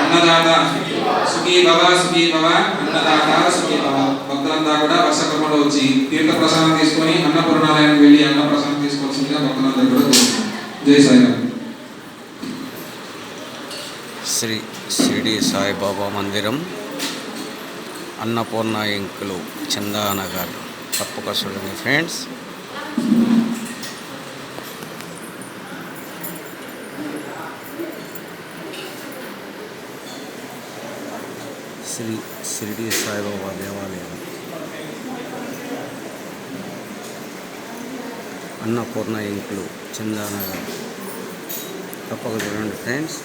అన్నదాత సుఖీ భవ అన్నదాత సుఖీ భవ. భక్తులంతా కూడా వర్ష క్రమంలో వచ్చి తీర్థ ప్రసాదం తీసుకొని అన్నపూర్ణాలయానికి వెళ్ళి అన్న ప్రసాదం తీసుకోవాల్సిందిగా భక్తులంతా కూడా కోరుతున్నాం. జై సాయిరామ్. శ్రీ షిరిడి సాయిబాబా మందిరం, అన్నపూర్ణ ఇంకులు, చందానగర్. తప్పక చూడండి ఫ్రెండ్స్. శ్రీ షిరిడి సాయిబాబా దేవాలయం, అన్నపూర్ణ ఇంకులు, చందానగర్. తప్పక చూడండి friends.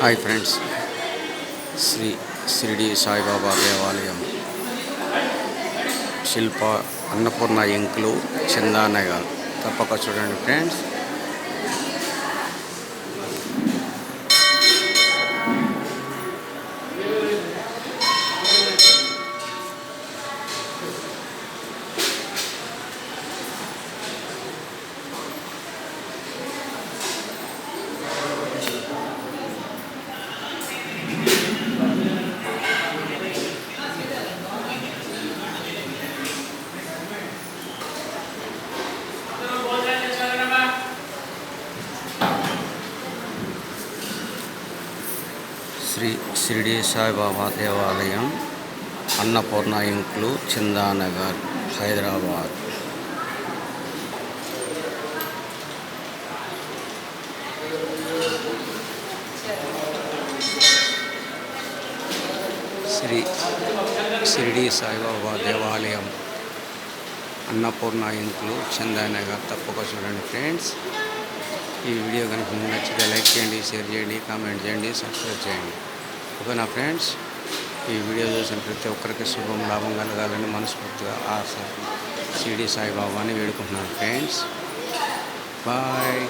Hi friends, Shri Shirdi Saibaba దేవాలయం, శిల్ప అన్నపూర్ణ ఇంకులు, చందానగర్. తప్పక చూడండి ఫ్రెండ్స్. శ్రీ షిరిడి సాయిబాబా దేవాలయం, అన్నపూర్ణ ఇంకులు, చందానగర్, హైదరాబాద్. శ్రీ షిరిడి సాయిబాబా దేవాలయం, అన్నపూర్ణ ఇంకులు, చందానగర్. తప్పక చూడండి ఫ్రెండ్స్. ఈ వీడియో కనుక మీకు నచ్చితే లైక్ చేయండి, షేర్ చేయండి, కామెంట్ చేయండి, సబ్స్క్రైబ్ చేయండి. ఓకేనా ఫ్రెండ్స్? ఈ వీడియో చూసిన ప్రతి ఒక్కరికి శుభం లాభం కలగాలని మనస్ఫూర్తిగా షిరిడి సాయిబాబాని వేడుకుంటున్నాను ఫ్రెండ్స్. బాయ్.